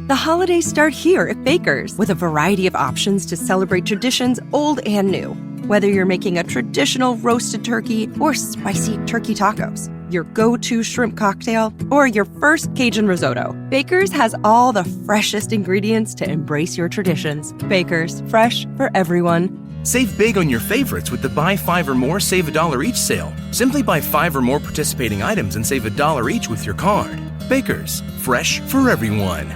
The holidays start here at Baker's with a variety of options to celebrate traditions old and new. Whether you're making a traditional roasted turkey or spicy turkey tacos, your go-to shrimp cocktail, or your first Cajun risotto, Baker's has all the freshest ingredients to embrace your traditions. Baker's, fresh for everyone. Save big on your favorites with the Buy 5 or More Save $1 each sale. Simply buy 5 or more participating items and save $1 each with your card. Baker's, fresh for everyone.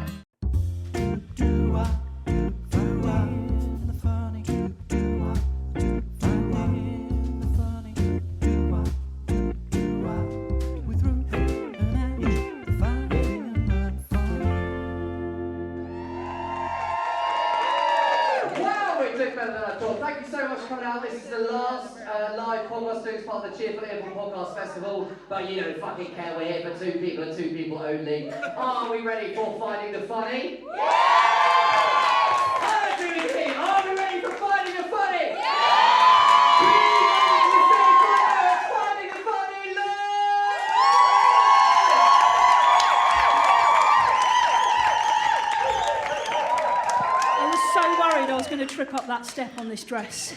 Thank you so much for coming out. This is the last live podcast doing as part of the Cheerful Ep11 Podcast Festival. But you don't fucking care, we're here for 2 people and 2 people only. Are we ready for Finding the Funny? Yeah! Are we ready for Finding the Funny? Yeah! Finding the Funny live! I was so worried I was going to trip up that step on this dress.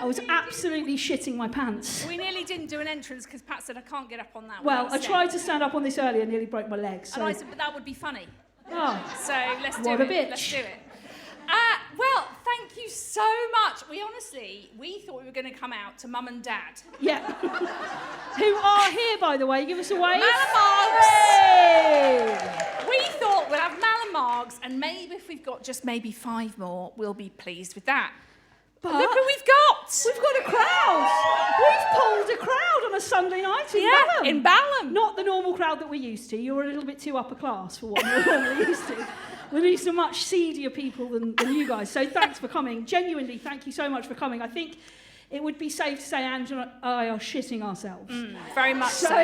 I was absolutely shitting my pants. We nearly didn't do an entrance because Pat said I can't get up on that. Well, I tried to stand up on this earlier and nearly broke my legs. So. And I said, but that would be funny. Oh, so let's do what it. A bitch. Let's do it. Well, thank you so much. We thought we were going to come out to Mum and Dad. Yeah. Who are here, by the way. Give us a wave. Malamargs! Hey! We thought we'll have Malamargs, and maybe if we've got just maybe 5 more, we'll be pleased with that. But look who we've got! We've got a crowd! We've pulled a crowd on a Sunday night in Balham. In Balham. Not the normal crowd that we're used to. You're a little bit too upper class for what we're normally used to. We're used to much seedier people than you guys. So thanks for coming. Genuinely, thank you so much for coming. I think it would be safe to say Ange and I are shitting ourselves. Very much so.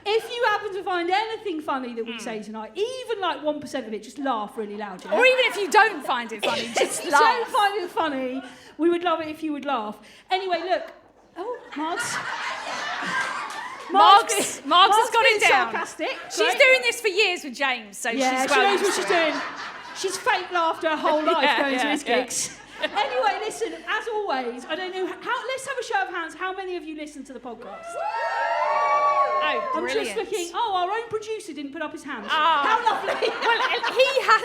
If you happen to find anything funny that we say tonight, even like 1% of it, just laugh really loud. Yeah? Or even if you don't find it funny, just if you laugh. don't find it funny, we would love it if you would laugh. Anyway, look. Oh, Margs. Margs has got it down. Sarcastic. She's right? doing this for years with James, so yeah, she's she well knows what used she's to it. doing. She's fake laughed her whole life going to his yeah. gigs. Anyway, listen, as always, I don't know, let's have a show of hands. How many of you listen to the podcast? Oh, brilliant. I'm just looking, our own producer didn't put up his hands. Oh. How lovely. Well,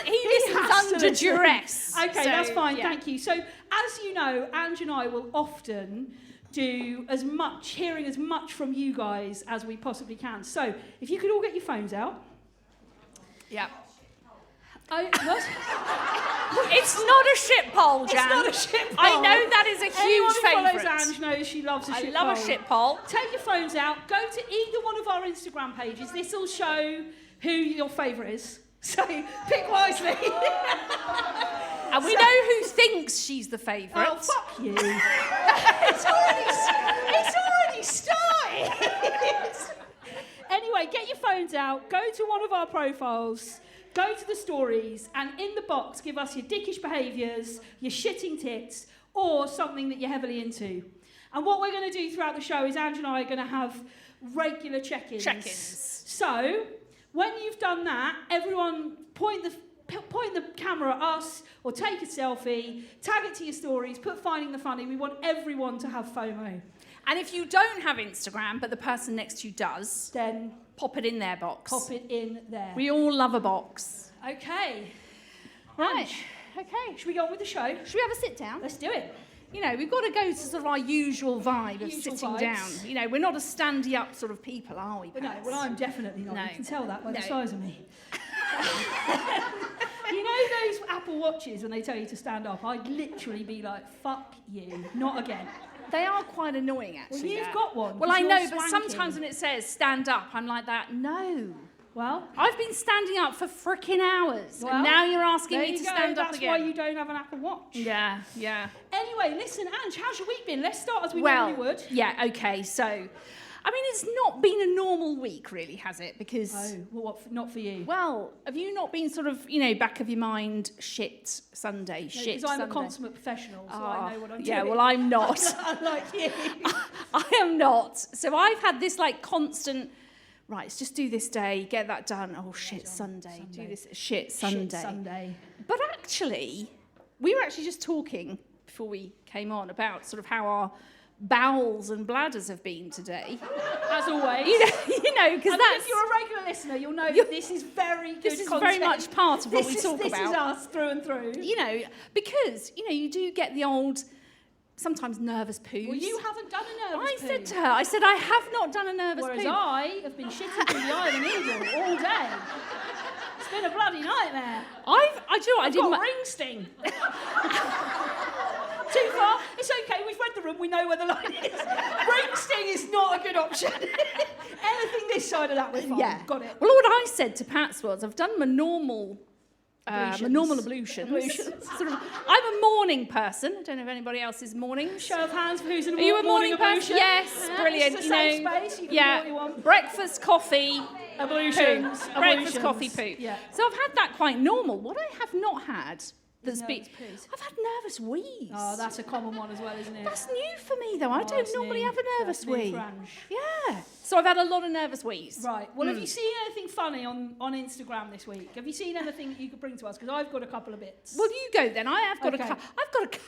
he listens under duress. Okay, so, that's fine, yeah. thank you. So, as you know, Ange and I will often do hearing as much from you guys as we possibly can. So, if you could all get your phones out. Yeah. What? It's not a shit poll, Jan. It's not a shit poll. I know that is a huge Anyone who favourite. follows Ange knows she loves a shit poll. I love a shit poll. Take your phones out, go to either one of our Instagram pages. This will show who your favourite is. So, pick wisely. And we know who thinks she's the favourite. Oh, fuck you. It's already started. Anyway, get your phones out, go to one of our profiles, go to the stories, and in the box, give us your dickish behaviours, your shitting tits, or something that you're heavily into. And what we're going to do throughout the show is Ange and I are going to have regular check-ins. So, when you've done that, everyone point the camera at us, or take a selfie, tag it to your stories, put Finding the Funny. We want everyone to have FOMO. And if you don't have Instagram, but the person next to you does, then pop it in their box. Pop it in there. We all love a box. Okay. Right. Okay. Should we go on with the show? Should we have a sit down? Let's do it. You know, we've got to go to sort of our usual vibe of sitting vibes. down. You know, we're not a standy up sort of people, are we? No, well, I'm definitely not. No. You can tell that by the No. size of me. You know those Apple Watches when they tell you to stand up? I'd literally be like, fuck you, not again. They are quite annoying, actually. Well, you've got one. Well, I know, but swanky. sometimes when it says stand up, I'm like that, no. Well, I've been standing up for frickin' hours, and now you're asking me to stand up again. That's why you don't have an Apple Watch. Yeah. Anyway, listen, Ange, how's your week been? Let's start as we Well, normally would. yeah, okay, so, I mean, it's not been a normal week, really, has it? Because... Oh, well, what, not for you? Well, have you not been sort of, you know, back of your mind, shit Sunday, Because I'm Sunday? a consummate professional, so I know what I'm doing. Yeah, well, I'm not. Unlike you. I am not. So I've had this, like, constant right, let's just do this day, get that done. Oh, shit, Sunday. Do this, shit, Sunday. But actually, we were actually just talking before we came on about sort of how our bowels and bladders have been today. As always. You know, because that's... If you're a regular listener, you'll know that this is very good This is content. very much part of what we talk about. This is us through and through. You know, because, you know, you do get the old, sometimes nervous poos. Well, you haven't done a nervous poo. I said to her, I said, I have not done a nervous Whereas poo. I have been shitting through the eye of a needle all day. It's been a bloody nightmare. I do you know what, I've got ring sting. Too far? It's okay, we've read the room, we know where the line is. Ring sting is not a good option. Anything this side of that, we're fine. Yeah. Got it. Well, what I said to Pats was, I've done my normal ablutions. Sort of, I'm a morning person. I don't know if anybody else is morning. Show of hands for who's in a Are you a morning person? ablution? Yes, Yeah, brilliant. It's a safe space, you can do what you want. Breakfast, coffee, Ablutions. poo. Breakfast, coffee, poo. Yeah. So I've had that quite normal. What I have not had that's been... Nervous poos. I've had nervous wheeze. Oh, that's a common one as well, isn't it? That's new for me, though. I don't it's normally new. have a nervous That's new wheeze. for Ange. Yeah. So I've had a lot of nervous wheeze. Right. Well, have you seen anything funny on Instagram this week? Have you seen anything that you could bring to us? Because I've got a couple of bits. Well, you go then. I have got Okay. I've got a...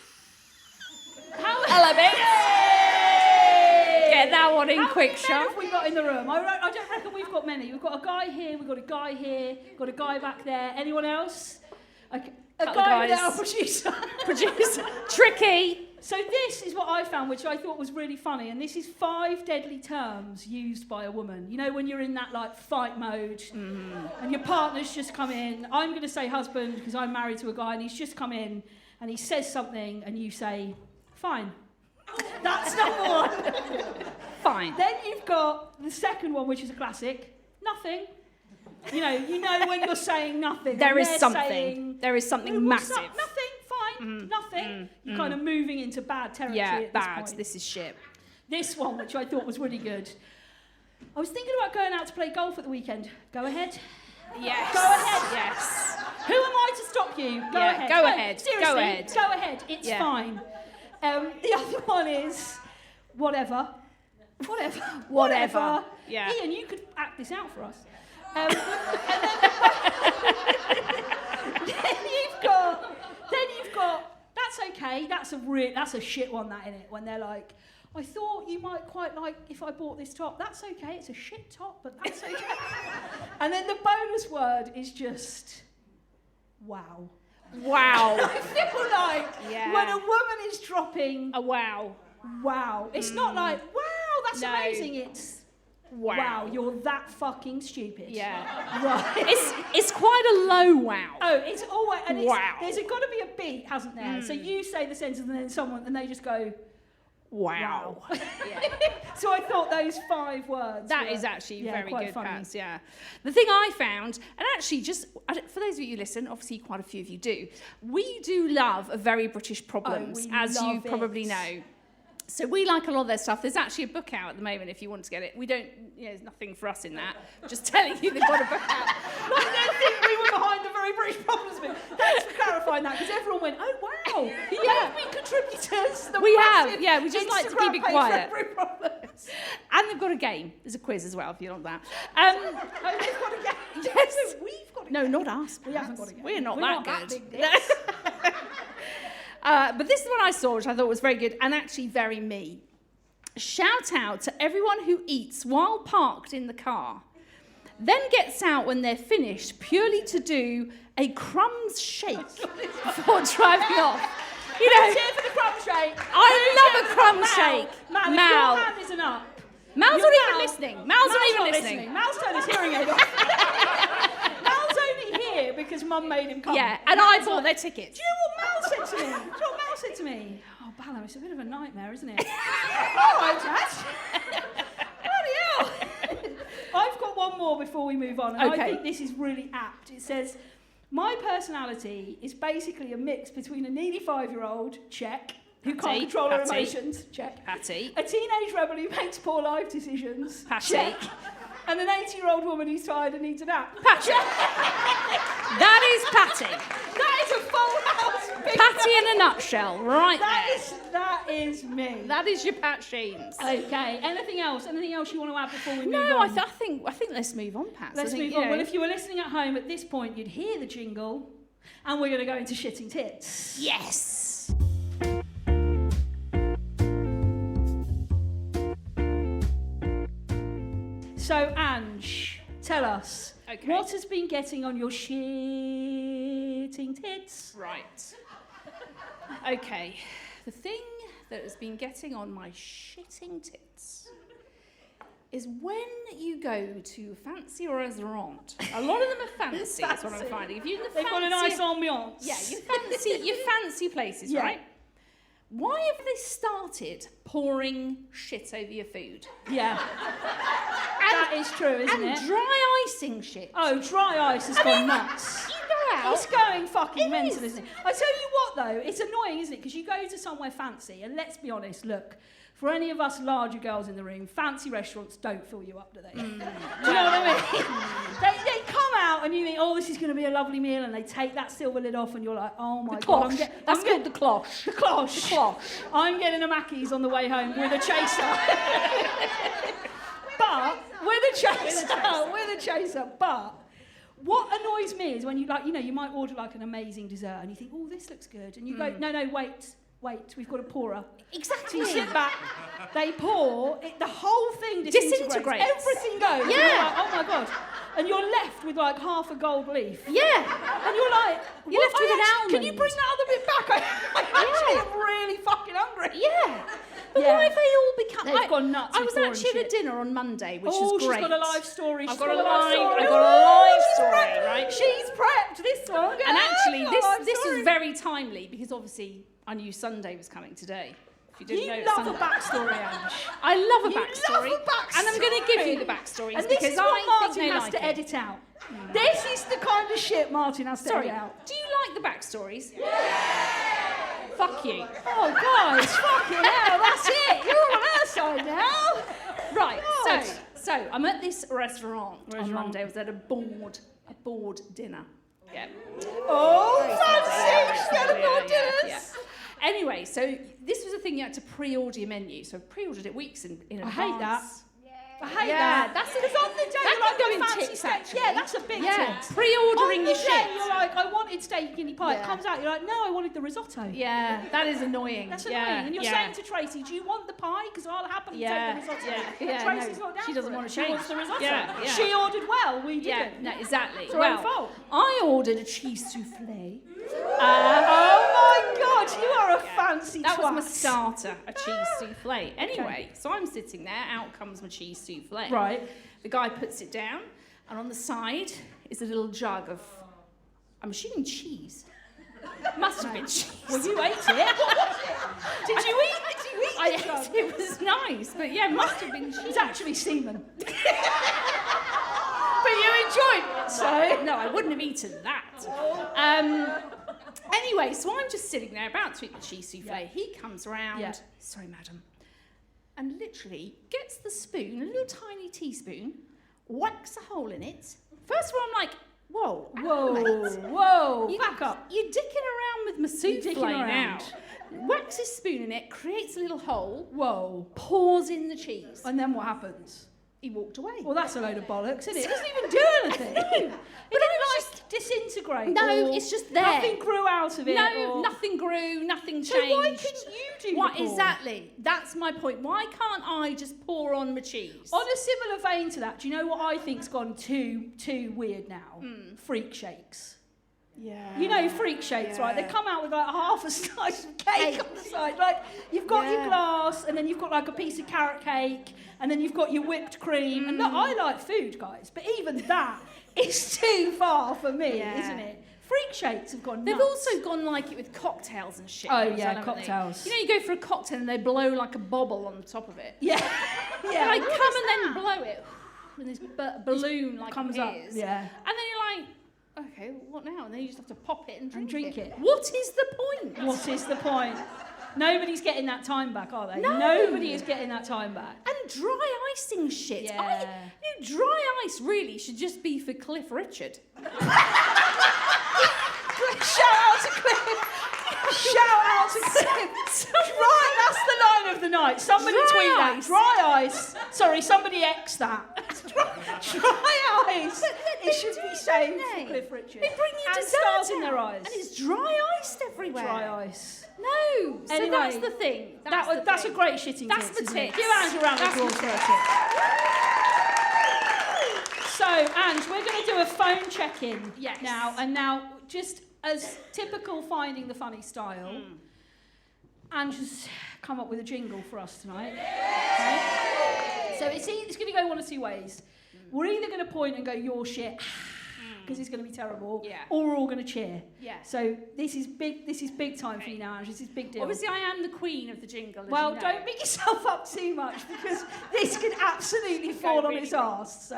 Hello, Get that one in How quick many men shot. have we got in the room? I don't reckon we've got many. We've got a guy here, we've got a guy here, got a guy back there. Anyone else? Okay. A Couple of guy guys. without a producer. Producer. Tricky. So this is what I found, which I thought was really funny, and this is 5 deadly terms used by a woman. You know, when you're in that like fight mode, and your partner's just come in. I'm going to say husband because I'm married to a guy, and he's just come in, and he says something, and you say, fine. That's number 1. Fine. Then you've got the second one, which is a classic. Nothing. You know when you're saying nothing. There and is they're something. saying, There is something "Oh, what's massive. up? Nothing. Fine. Nothing. You're kind of moving into bad territory Yeah, at bad. this point. This is shit. This one, which I thought was really good. I was thinking about going out to play golf at the weekend. Go ahead. Yes. Go ahead. Yes. Who am I to stop you? Go Yeah, ahead. go No, ahead. Seriously, Go ahead. Go ahead. It's Yeah. fine. The other one is whatever. Whatever. Yeah. Ian, you could act this out for us. Then you've got. That's okay. That's a shit one, that, innit? When they're like, I thought you might quite like if I bought this top. That's okay. It's a shit top, but that's okay. And then the bonus word is just, wow. Wow. I feel like when a woman is dropping A wow. wow, it's not like, wow, that's No. amazing. It's, wow, you're that fucking stupid. Yeah. Right. It's quite a low wow. Oh, it's always, and it's, Wow. there's got to be a beat, hasn't there? So you say the sentence and then and they just go, Wow. wow. So I thought those 5 words That were, is actually very quite good, funny. Pats, yeah. The thing I found, and actually for those of you who listen, obviously quite a few of you do, we do love a very British problems, we as you love probably it. know. So we like a lot of their stuff. There's actually a book out at the moment if you want to get it. We don't, there's nothing for us in that. Just telling you they've got a book out. I don't think we were behind the very British problems bit. Thanks for clarifying that, because everyone went, oh, wow. Yeah. We've been contributors. The We have, massive yeah, we just like to Instagram keep it page quiet. for every problems. And they've got a game. There's a quiz as well, if you want that. Oh, they've got a game. Yes. No, we've got a No, game. not us. We haven't got a game. We're not We're that not good. that big dicks. But this is the one I saw, which I thought was very good and actually very me. Shout out to everyone who eats while parked in the car, then gets out when they're finished purely to do a crumbs shake before driving off. You know, Cheer for the crumb shake. I love a crumb shake. Mal, if Mal. your hand isn't up. Mal's Your not even Mal- listening. Mal's not even not listening. Mal's turned his hearing aid off. Mal's only here because Mum made him come. Yeah, and I bought their tickets. Do you know what Mal said to me? Do you know what Mal said to me? Oh, Bala, it's a bit of a nightmare, isn't it? All right, Dad. Bloody hell. I've got one more before we move on, and Okay. I think this is really apt. It says, my personality is basically a mix between a needy 5-year-old, check, who can't Patty, control her Patty. emotions, check, Patty. a teenage rebel who makes poor life decisions, Patty. check, and an 80-year-old woman who's tired and needs a nap. Patty. That is Patty. That is a full house. Big Patty Patty in a nutshell, right there. That is me. That is your Pat Sheens. Okay. Anything else? Anything else you want to add before we move on? No, I think let's move on, Pat. Let's move on. Well, if you were listening at home at this point, you'd hear the jingle, and we're going to go into shitting tits. Yes. So, Ange, tell us, Okay. what has been getting on your shitting tits? Right. Okay. The thing that has been getting on my shitting tits is when you go to a fancy restaurant. A lot of them are fancy, is what I'm finding. If you're in the They've got a nice ambiance. Yeah, you fancy places, Yeah. right? Why have they started pouring shit over your food? Yeah. That is true, isn't And it? dry icing shit. Oh, dry ice has gone nuts. You go out. It's going fucking It mental, is. isn't it? I tell you what, though, it's annoying, isn't it? Because you go to somewhere fancy, and let's be honest, look, for any of us larger girls in the room, fancy restaurants don't fill you up, do they? Do you know what I mean? They come out and you think, oh, this is going to be a lovely meal, and they take that silver lid off, and you're like, oh my God. That's called the cloche. The cloche. I'm getting a Mackey's on the way home with a chaser. But, with a chaser, but what annoys me is when you you might order like an amazing dessert and you think, oh, this looks good, and you go, no, wait, we've got a pourer. Exactly. So you sit back, they pour, the whole thing disintegrates. Everything goes. Yeah. And you're like, oh my God. And you're left with like half a gold leaf. Yeah. And you're like, You're left with an almond. Can you bring that other bit back? I actually am really fucking hungry. Yeah. But Yeah. why have they all become... They've gone nuts I with was pouring actually at a shit. dinner on Monday, which was Oh, great. she's got a live story. I've got a live story, right? She's prepped this one. And actually, She's got a live this story. was very timely because obviously I knew Sunday was coming today. If you didn't know, You it's love Sunday. a backstory, Ange. I love a You backstory. love a backstory. And I'm going to give you the backstories And this because is what I think Martin they has like to it. edit out. This is the kind of shit Martin has to Sorry, edit out. do you like the backstories? Fuck you. Oh, guys, fucking hell, that's it. You're on our side now. Right, God. so I'm at this restaurant on Monday. I was at a board dinner. Yeah. Oh, fancy. She's got a board Yeah. dinners. Anyway, so this was a thing you had to pre-order your menu. So I pre-ordered it weeks in advance. I hate that. I hate Yeah, that. that's Because on the day that you're like, can go a in fancy tips, steak. actually. Yeah, that's a big Yeah, tip. pre-ordering On your the shit. day you're like, I wanted steak guinea pie. It Yeah. comes out, you're like, no, I wanted the risotto. Yeah, that is annoying. That's annoying. Yeah, And you're yeah. saying to Tracy, do you want the pie? Because I'll happily Yeah, take the risotto. yeah, Tracy's no, not down she doesn't for want it. to She change. wants the risotto. Yeah, yeah. She ordered well, we Yeah, didn't. no, exactly. It's her own Well, fault. I ordered a cheese souffle. Oh my God, you are a fancy That was twat. my starter, a cheese souffle. Anyway, so I'm sitting there, out comes my cheese souffle. Right. The guy puts it down, and on the side is a little jug of, I'm assuming cheese. Must have been cheese. Well, you ate it. Did you eat it? Did you eat I it? ate it. It was nice, but yeah, must have been cheese. It's actually semen. But you enjoyed it, so. No, I wouldn't have eaten that. Anyway, so I'm just sitting there about to eat the cheese souffle. Yeah. He comes round, Yeah. sorry, madam, and literally gets the spoon, a little tiny teaspoon, whacks a hole in it. First of all, I'm like, whoa, mate. Whoa, You- back up. You're dicking around with my You're dicking souffle now. around. Whacks his spoon in it, creates a little hole, Whoa. pours in the cheese. And then what happens? He walked away. Well, that's a load of bollocks, isn't it? It doesn't even do anything. No, It didn't like disintegrate. No, or it's just there. Nothing grew out of it. No, or... nothing grew, nothing So changed. why couldn't you do What the pour? exactly? That's my point. Why can't I just pour on my cheese? On a similar vein to that, do you know what I think's gone too weird now? Freak shakes. Yeah. You know freak shakes, right? They come out with like half a slice of cake on the side. Like you've got your glass, and then you've got like a piece of carrot cake, and then you've got your whipped cream. And look, I like food, guys, but even that is too far for me, Yeah. isn't it? Freak shakes have gone They've nuts. also gone like it with cocktails and shit. Oh, now, yeah, haven't they? cocktails. You know, you go for a cocktail and they blow like a bobble on the top of it. Yeah. Yeah. They what come is and then that? blow it, and this balloon like comes up, appears. yeah. And then you're like, okay, what now? And then you just have to pop it and drink it. What is the point? What is the point? Nobody's getting that time back, are they? No. Nobody is getting that time back. And dry icing shit. Yeah. Dry ice really should just be for Cliff Richard. Shout out to Cliff. Shout tonight. Somebody tweet that. Dry ice. Sorry, somebody X that. Dry ice. It should be saved for Cliff Richard. They bring you and dessert stars in their out, eyes. and it's dry iced everywhere. Dry ice. No. So Anyway, that's the thing. That's a great shitting That's tits, the isn't it? tits. Give Ange a round of applause for her tits. So, Ange, we're going to do a phone check-in now. And now, just as typical Finding the Funny style, Ange has come up with a jingle for us tonight. Okay? So it's going to go one of two ways. We're either going to point and go, "You're shit," because it's going to be terrible, or we're all going to cheer. Yeah. So this is big time for you now, Ange. This is big deal. Obviously, I am the queen of the jingle. As Well, you know. don't beat yourself up too much because this could absolutely fall on its arse. So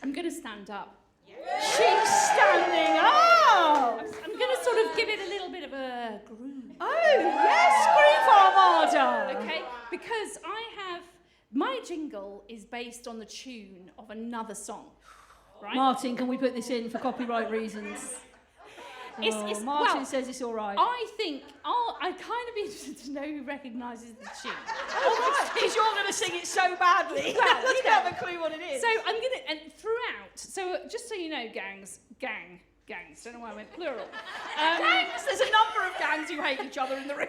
I'm going to stand up. she's standing up. I'm going to sort of give it a little bit of a groove. Oh yes, Grief Armada. Okay, because my jingle is based on the tune of another song, right? Martin, can we put this in for copyright reasons? Martin says it's all right. I think I'd kind of be interested to know who recognises the tune. Because you're going to sing it so badly. Well, you don't have a clue what it is. So I'm going to, and throughout, so just so you know, gangs, don't know why I went plural. Gangs, there's a number of gangs who hate each other in the room.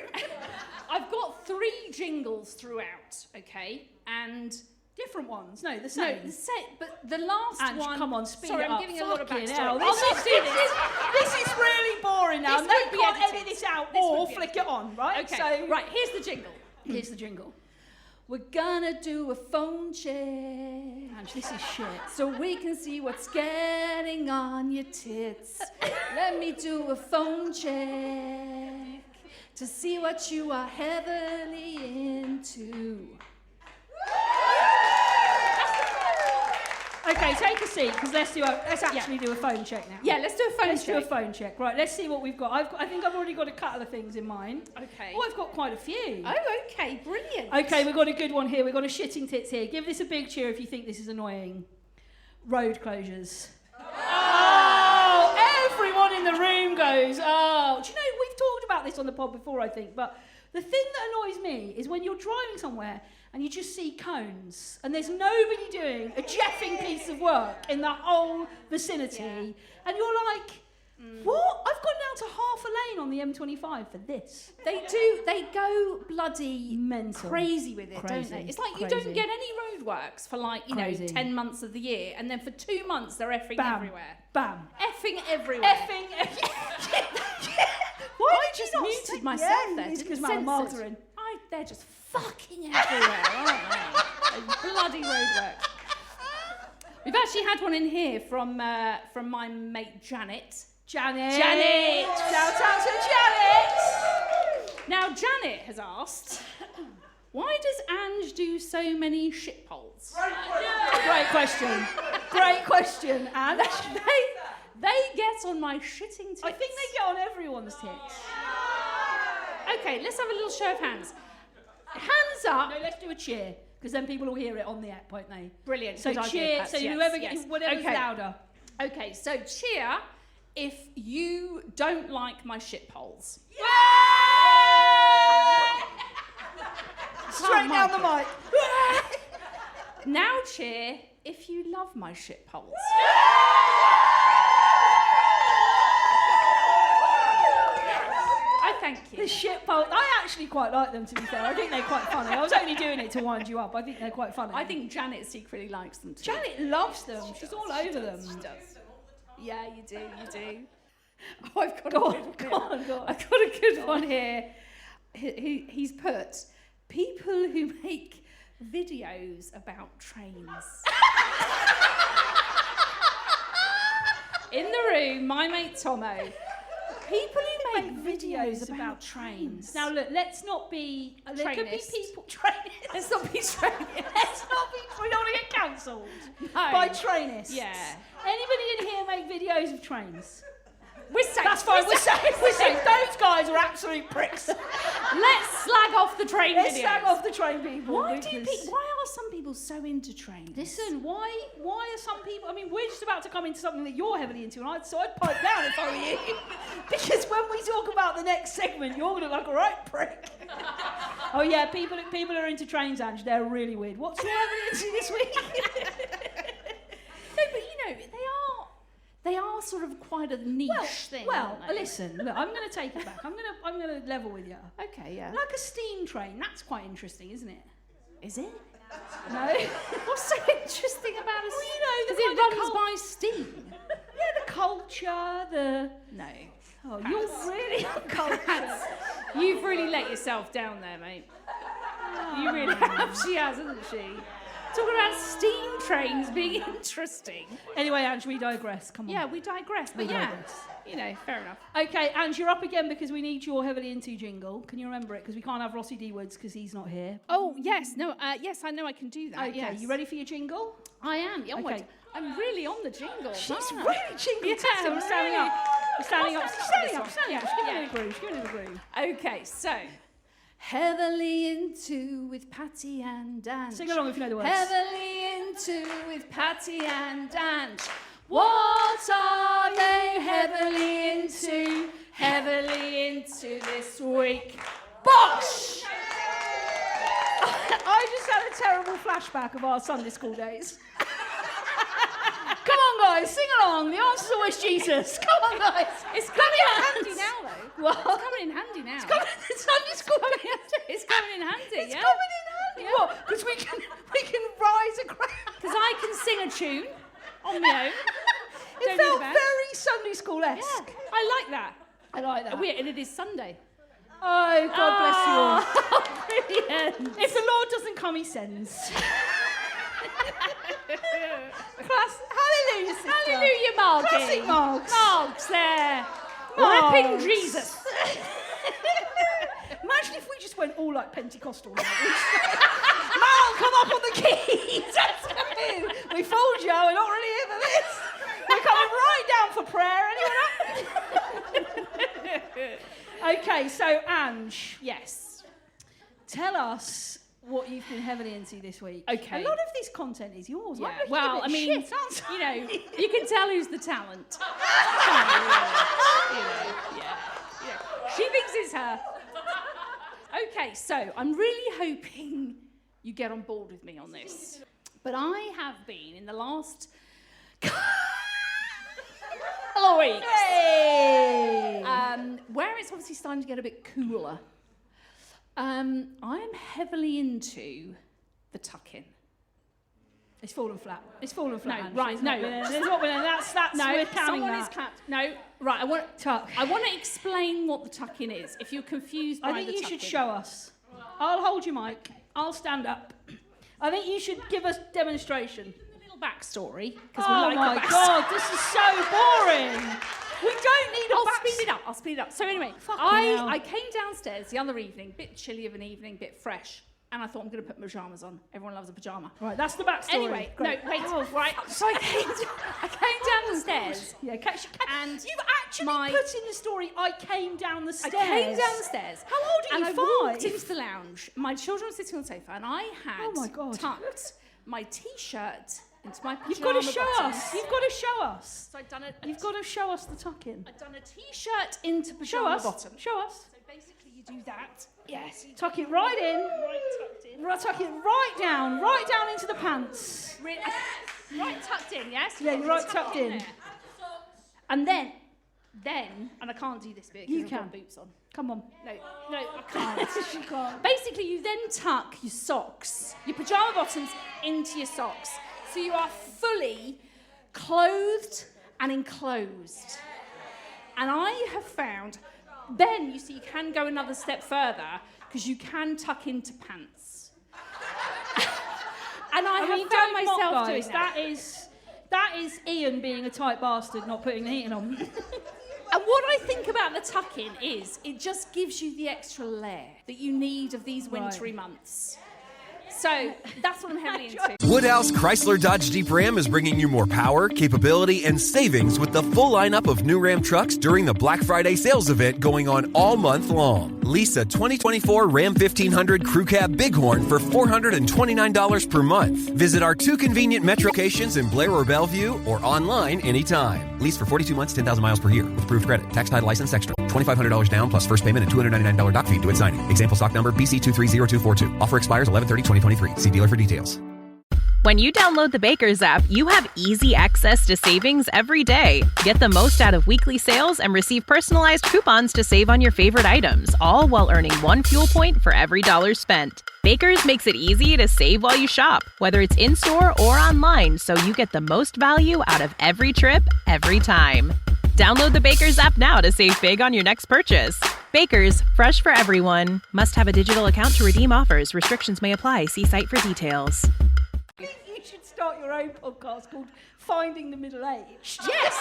I've got 3 jingles throughout, okay? And different ones. No, the same. No, the same, but the last Ange, one... come on, speed sorry, it I'm up. giving a lot of Fucking backstory. hell, I'll not do this is really boring now. This No, would be can't edited. edit this out This or would be flick edited. it on, right? Okay, So, right, here's the jingle. Here's the jingle. We're gonna do a phone check. Ange, this is shit. So we can see what's getting on your tits. Let me do a phone check to see what you are heavily into. Okay, take a seat, because let's actually do a phone check now. Yeah, let's do a phone check. Let's do a phone check. Right, let's see what we've got. I think I've already got a couple of things in mind. Okay. Oh, I've got quite a few. Oh, okay, brilliant. Okay, we've got a good one here. We've got a shitting tits here. Give this a big cheer if you think this is annoying. Road closures. Oh, everyone in the room goes, oh. Do you know, we've talked about this on the pod before, I think, but the thing that annoys me is when you're driving somewhere and you just see cones and there's nobody doing a jeffing piece of work in the whole vicinity, and you're like, what? I've gone down to half a lane on the M25 for this. They go bloody Mental. crazy with it, Crazy. don't they? It's like you Crazy. don't get any roadworks for like, Crazy. 10 months of the year, and then for 2 months they're effing Bam. everywhere. Bam. Effing everywhere. Why I did you just not muted say- myself yeah, there. it's Didn't 'cause censor Madam it. Margaret. They're just fucking everywhere, aren't they? Those bloody roadworks. We've actually had one in here from my mate Janet. Janet! Shout out to Janet! Now, Janet has asked, why does Ange do so many shitholes? Great question. Great question, Ange. They get on my shitting tits. I think they get on everyone's tits. Okay, let's have a little show of hands. Hands up. No, let's do a cheer, because then people will hear it on the app, won't they? Brilliant. So good idea, cheer, Pats, so yes, whoever yes. gets, whatever's Okay. louder. Okay, so cheer if you don't like my shitholes. Straight down the mic. Now cheer if you love my shitholes. I thank you. The shit pole. I actually quite like them, to be fair. I think they're quite funny. I was only doing it to wind you up. I think they're quite funny. I think Janet secretly likes them too. Janet loves them. She's all over them. She does. Yeah, you do. Oh, I've got Go a on, good go one. on, go on. I've got a good one here. He's put people who make videos about trains. In the room, my mate Tomo. People who make videos about trains. Now look, let's not be. There could be Trainist. people. Trainists. Let's not be trainists. Let's not be. We don't want to get cancelled No. by trainists. Yeah. Anybody in here make videos of trains? We're safe. That's fine. We're safe. Those guys are absolute pricks. Let's slag off the train Let's videos. slag off the train people. Why because- are some people so into trains? Listen, why are some people... I mean, we're just about to come into something that you're heavily into, and so I'd pipe down if I were you. Because when we talk about the next segment, you're going to look like a right prick. Oh yeah, people who are into trains, Ange, they're really weird. What's your evidence this week? No, but you know, they are sort of quite a niche thing. Well, aren't they? listen, look, I'm going to take it back. I'm going to level with you. Okay, yeah. Like a steam train, that's quite interesting, isn't it? Is it? No. What's so interesting about it? Well, you know, because the it kind of runs by steam. Yeah, the culture, the... No. Oh, you're really uncultured. You've really let yourself down there, mate. You really have. She has, hasn't she? Talking about steam trains being interesting. Anyway, Ange, we digress. Come on. Yeah, we digress. But you know, fair enough. Okay, Ange, you're up again because we need your heavily into jingle. Can you remember it? Because we can't have Rossi D. Woods because he's not here. Oh, yes. No, yes, I know I can do that. Okay, yes. you ready for your jingle? I am. Yeah, Okay. I'm really on the jingle. She's aren't I? really jingle. Yeah, I'm standing up. I'm standing up. Standing up. Standing up. She's giving it a groove. She's giving it a groove. Okay, so heavily into with Patty and Ange. Sing along if you know the words. Heavily into with Patty and Ange. What are they heavily into? Heavily into this week. Bosh! I just had a terrible flashback of our Sunday school days. Come on, guys, sing along. The answer's always Jesus. Come on, guys. It's coming in handy now, though. What? It's coming in handy now. It's coming in Sunday school. It's coming in handy, It's yeah? coming in handy. Yeah. What? Because we can rise a crowd. Because I can sing a tune on my own. It Don't need felt a band. very Sunday school-esque. Yeah, I like that. I like that. And it is Sunday. Oh, God bless you all. Brilliant. If the Lord doesn't come, he sends. Class, hallelujah, sister. Hallelujah, Margie. Classic Margs. Margs there. Margs. Ripping Jesus. Imagine if we just went all like Pentecostal. Like, Mal, come up on the keys. That's it. We fooled you. We're not really here for this. We're coming right down for prayer. Anyone up? Okay, so Ange, Yes. tell us what you've been heavily into this week. Okay. A lot of this content is yours. Yeah. Like, making Well, a bit I mean, shit, sounds you know, you can tell who's the talent. Yeah. She thinks it's her. Okay, so I'm really hoping you get on board with me on this. But I have been in the last couple of weeks, Hey! where it's obviously starting to get a bit cooler. I am heavily into the tuck-in. It's fallen flat. It's fallen flat. No, Ange. right, It's no. not been a- There's not been a- That's No, we're counting someone that. is clapped. No, right. I want to explain what the tuck-in is. If you're confused by I think the you tuck-in. should show us. I'll hold your mic. I'll stand up. I think you should give us demonstration. A little backstory because Oh we like my a backstory. God, this is so boring. We don't need a I'll speed it up. So anyway, Fucking hell. I came downstairs the other evening, bit chilly of an evening, bit fresh, and I thought I'm going to put pyjamas on. Everyone loves a pyjama. Right, that's the backstory. Anyway, Great. no, wait, right. So I came downstairs. Yeah, And you've actually my- put in the story. I came down the stairs. I came down the stairs. How old are and you? I walked 5? into the lounge. My children were sitting on the sofa, and I had Oh my God. tucked my t-shirt into my pyjama You've got to show bottoms. us. You've got to show us. So I'd done You've got to show us the tuck-in. I'd done a t-shirt into Show pyjama us. bottom. Show us. So basically, you do that. Yes. You Tuck it right in. right tucked in. Right, tuck it right down into the pants. Right tucked in. Yes. Yeah, you're right Tuck tucked it in. there. And then, and I can't do this bit because You I've got can. boots on. Come on. No, I can't. You can't. Basically, you then tuck your socks, your pyjama bottoms, into your socks. So you are fully clothed and enclosed. And I have found, then you see, you can go another step further because you can tuck into pants. And I have found don't mock, myself guys. doing that. That is Ian being a tight bastard, not putting the heating on. And what I think about the tuck-in is it just gives you the extra layer that you need of these wintry months. So that's what I'm heavily into. Woodhouse Chrysler Dodge Jeep Ram is bringing you more power, capability, and savings with the full lineup of new Ram trucks during the Black Friday sales event going on all month long. Lease a 2024 Ram 1500 Crew Cab Bighorn for $429 per month. Visit our 2 convenient metro locations in Blair or Bellevue or online anytime. Lease for 42 months, 10,000 miles per year with approved credit. Tax, title, license extra. $2,500 down plus first payment and $299 doc fee to its signing. Example stock number BC230242. Offer expires 11/30/2023. See dealer for details. When you download the Baker's app, you have easy access to savings every day. Get the most out of weekly sales and receive personalized coupons to save on your favorite items, all while earning 1 fuel point for every $1 spent. Baker's makes it easy to save while you shop, whether it's in-store or online, so you get the most value out of every trip, every time. Download the Baker's app now to save big on your next purchase. Baker's, fresh for everyone. Must have a digital account to redeem offers. Restrictions may apply. See site for details. I think you should start your own podcast called Finding the Middle-Aged. Yes!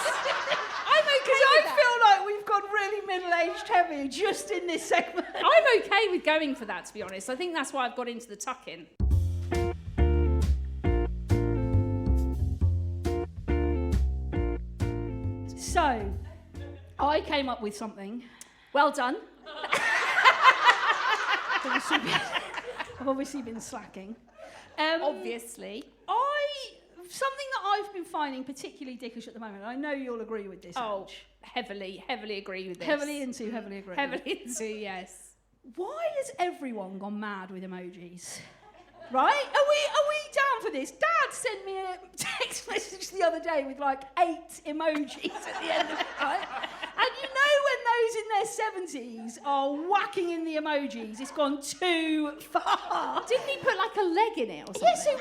I'm okay Because with I that. feel like we've gone really middle-aged heavy just in this segment. I'm okay with going for that, to be honest. I think that's why I've got into the tuck-in. So, I came up with something. Well done. I've obviously been slacking. Obviously. Something that I've been finding particularly dickish at the moment, and I know you'll agree with this, Oh, Ange. heavily agree with this. Heavily agree. Heavily into, yes. Why has everyone gone mad with emojis? Right? Are we down for this? Dad sent me a text message the other day with like 8 emojis at the end of it, right? And you know when those in their 70s are whacking in the emojis, it's gone too far. Didn't he put like a leg in it or something? Yes, so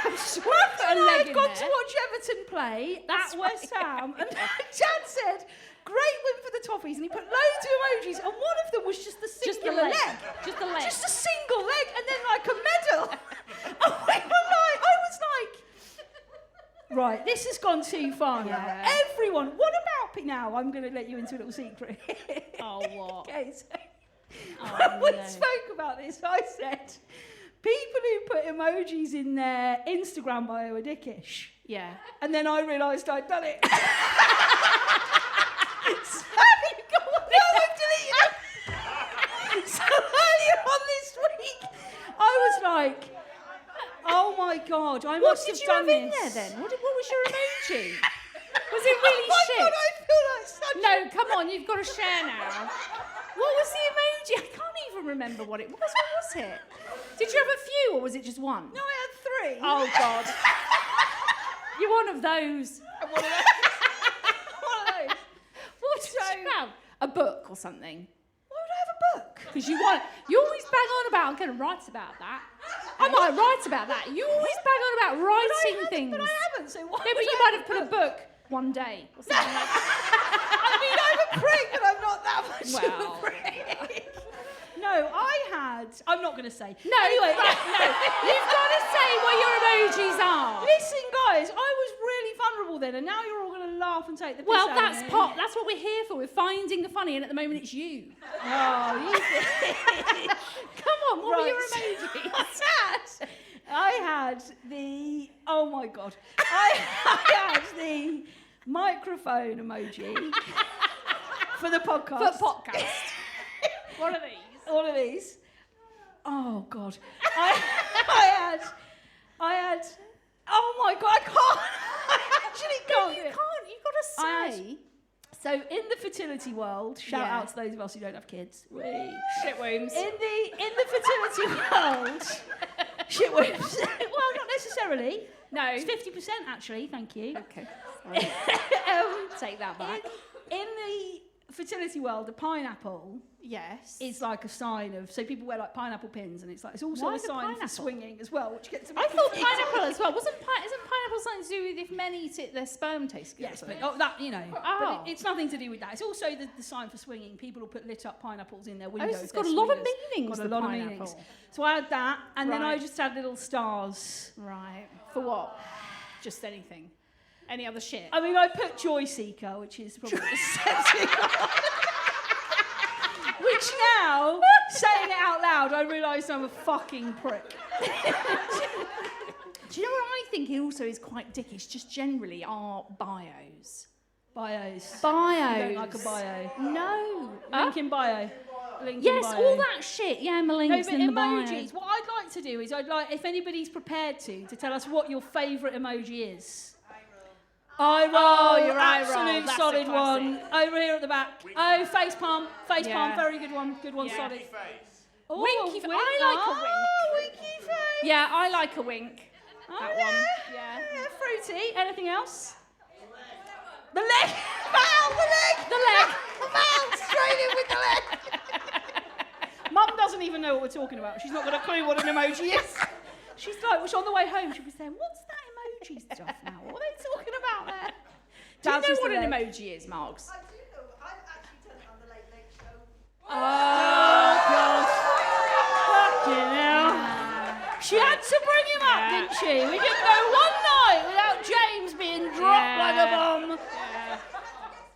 I'm sure put a leg I'd in gone there. to watch Everton play That's at West right. Ham, and Dad said, "Great win for the Toffees," and he put loads of emojis, and one of them was just the singular leg. Just the leg. Just a single leg, and then like a medal. And I was like, right, this has gone too far now. Yeah. Everyone, what about now? I'm going to let you into a little secret. Oh, what? Okay, so Oh, when we no. spoke about this, I said, people who put emojis in their Instagram bio are dickish. Yeah. And then I realised I'd done it. So, I've deleted it. So earlier on this week, I was like, oh my God, I must have done this. What did you have in there then? What was your emoji? Was it really Oh my shit? God, I feel like such No, come on, you've got to share now. What was the emoji? I can't even remember what it was. What was it? Did you have a few or was it just one? No, I had 3. Oh, God. You're one of those. One of those. What did you have? A book or something? Why would I have a book? Because you always bang on about, I'm going to write about that. I might write about that. You always bang on about writing things. But I haven't, so why No, would but you I might have put a book one day or something like that. I mean, I'm a prick, but I'm not that much of Well, a prick. No, I'm not going to say. No, anyway. no. You've got to say what your emojis are. Listen, guys, I was really vulnerable then, and now you're all going to laugh and take the piss Well, out that's of me. that's what we're here for. We're finding the funny, and at the moment it's you. Oh, you did. Come on, what were your Right. emojis? I had the... Oh, my God. I had the microphone emoji for the podcast. For podcast. What are these? All of these. Oh, God. I had... Oh, my God, I can't. I actually can't. You do it. can't. You've got to I say. had- So, in the fertility world, shout Yeah. out to those of us who don't have kids. Shit wombs. In the fertility world, shit wombs. Well, not necessarily. No. It's 50% actually. Thank you. Okay. Sorry. Take that back. In the fertility world, a pineapple Yes. is like a sign of. So people wear like pineapple pins, and it's also Why a the sign pineapple? for swinging as well, which gets a bit I thought confusing. pineapple as well. Isn't pineapple something to do with if men eat it, their sperm tastes good? or Yes, but something? that you know, Oh. but it's nothing to do with that. It's also the sign for swinging. People will put lit up pineapples in their windows. it's they're got a lot of swingers. meanings, Got a the lot pineapple. of meanings. So I had that, and then I Right. just had little stars. Right. For what? Just anything. Any other shit? I mean, I put Joy Seeker, which is probably the setting. Which now, saying it out loud, I realise I'm a fucking prick. Do you know what I think it also is quite dickish, just generally, are bios. Bios. Bios. You don't like a bio. No. Link in bio. Link in Yes, bio. all that shit. Yeah, my link's No, but in the bio. emojis. What I'd like to do is I'd like, if anybody's prepared to tell us what your favourite emoji is. Eye roll. Oh, your eye roll. Absolute That's a solid classic. one. Over here at the back. Oh, face palm. Face Yeah. palm. Very good one. Good one. Yeah. Solid. Oh, Winky face. I like a wink. Oh, winky face. Yeah, I like a wink. Oh, That yeah. one. Yeah. Fruity. Anything else? The leg. Val, the leg. The leg. Val, straight in with the leg. Mum doesn't even know what we're talking about. She's not got a clue what an emoji is. She's like, on the way home, she'll be saying, what's that emoji stuff now? What are they talking about there? Do you Dad's know just what the an leg. emoji is, Marks? I do know. I've actually done it on the Late Late Show. Oh, God. Fucking hell. She had to bring him up, didn't she? We didn't go one night without James being dropped like a bomb. Yeah. Guess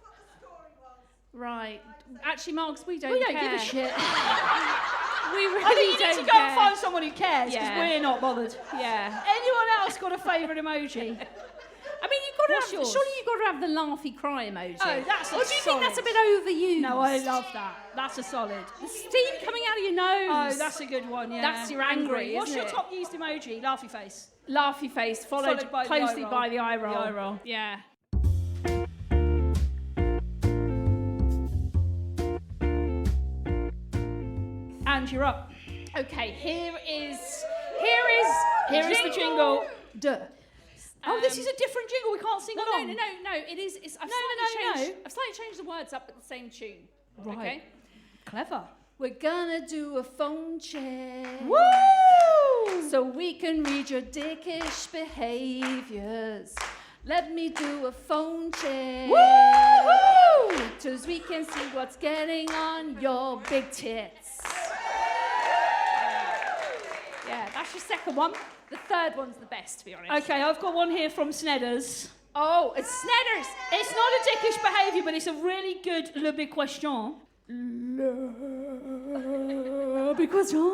what the story was? Right. Actually, Marks, we don't We don't care. give a shit. We really I think you don't need to go care. and find someone who cares, because Yeah. we're not bothered. Yeah. Anyone else got a favourite emoji? I mean, you've got What's to yours? have, surely you've got to have the laughy cry emoji. Oh, that's a Or do you solid. think that's a bit overused? No, I love that. That's a solid. The steam coming out of your nose. Oh, that's a good one, yeah. That's your angry, What's isn't your it? top used emoji? Laughy face. Laughy face, followed Followed by the closely eye roll. by the eye roll. The eye roll. Yeah. And you're up. Okay, here is the jingle. Duh. Oh, this is a different jingle. We can't sing No, along. no. It is. I've slightly changed the words up, but the same tune. Right. Okay. Clever. We're gonna do a phone check. Woo! So we can read your dickish behaviors. Let me do a phone check. Woo! So we can see what's getting on your big tits. Yeah, that's your second one. The third one's the best, to be honest. Okay, I've got one here from Snedders. Oh, it's Snedders. It's not a dickish behaviour, but it's a really good le big question. Le big question.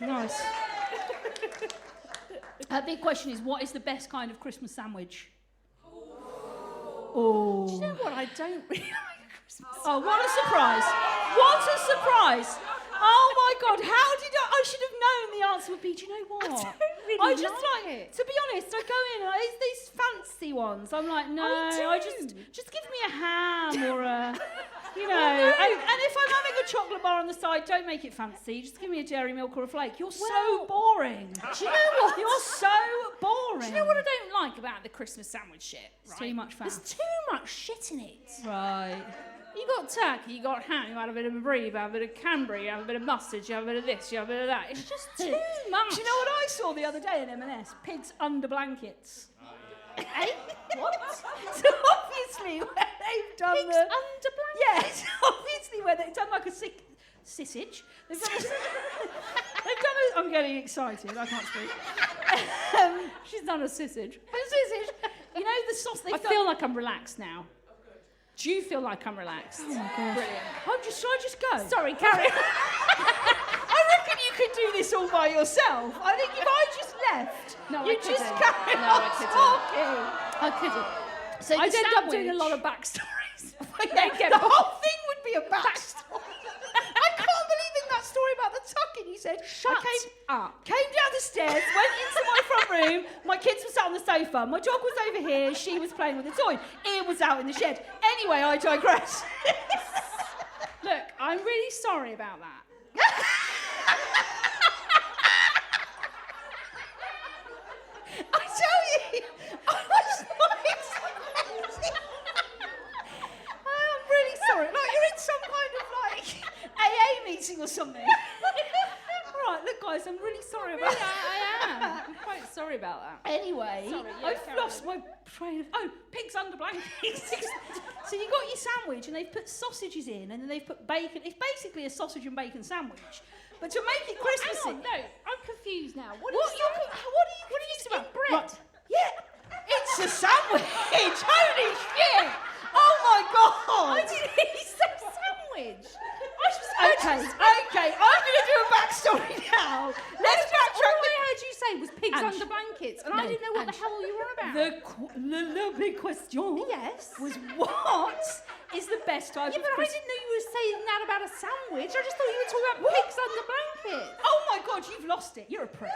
Nice. Big question is, what is the best kind of Christmas sandwich? Oh. Do you know what? I don't really like Christmas. Oh, what a surprise. What a surprise. Oh my God, how did I should have known the answer would be, do you know what? I don't really I just like like it. to be honest, I go in and it's these fancy ones. I'm like, no, I just give me a ham or a, you know. And if I'm having a chocolate bar on the side, don't make it fancy. Just give me a dairy milk or a flake. You're so boring. Do you know what? You're so boring. Do you know what I don't like about the Christmas sandwich shit? It's too much fat. There's too much shit in it. Right. You got turkey, you got ham, you have a bit of brie, you have a bit of Canberra, you have a bit of mustard, you have a bit of this, you have a bit of that. It's just too much. Do you know what I saw the other day in M&S? Pigs under blankets. Eh? What? So obviously where they've done Pigs under blankets? Yes, obviously where they've done like a sausage. They've done a, I'm getting excited, I can't speak. She's done a sausage. A sausage. You know the sauce they've I feel like I'm relaxed now. Do you feel like I'm relaxed? Oh my God. Brilliant. Should I just go? Sorry, carry on. I reckon you could do this all by yourself. I think if I just left, No, I you'd just couldn't. carry No, on I couldn't. talking. I couldn't. So I'd the end up doing a sandwich- lot of backstories. Yeah, the whole thing would be a backstory. I can't believe in that story about the tucking. He said, Shut up. Came down the stairs, went into my front room. My kids were sat on the sofa. My dog was over here. She was playing with a toy. Ian was out in the shed. Anyway, I digress. Look, I'm really sorry about that. I tell you, I was not expecting. I'm really sorry. Like you're in some kind of like AA meeting or something. All right, look, guys, I'm really sorry about that. I am. I'm quite sorry about that. Anyway, Sorry, yeah, I've carry lost my train of... Oh, pigs under blankets. So you got your sandwich and they've put sausages in and then they've put bacon. It's basically a sausage and bacon sandwich. But to make it Christmassy... Hang on, no, I'm confused now. What are What you confused about? about? Bread. Right. Yeah, it's a sandwich. Holy shit! Oh my God! I didn't hear you say sandwich. sandwich. Okay, I'm going to do a backstory now. Let's backtrack. All I heard you say was pigs Ange. under blankets, and I didn't know what the hell you were about. The big question Yes. was what is the best type Yeah, of but I Christmas? didn't know you were saying that about a sandwich. I just thought you were talking about pigs under blankets. Oh my God, you've lost it. You're a prick.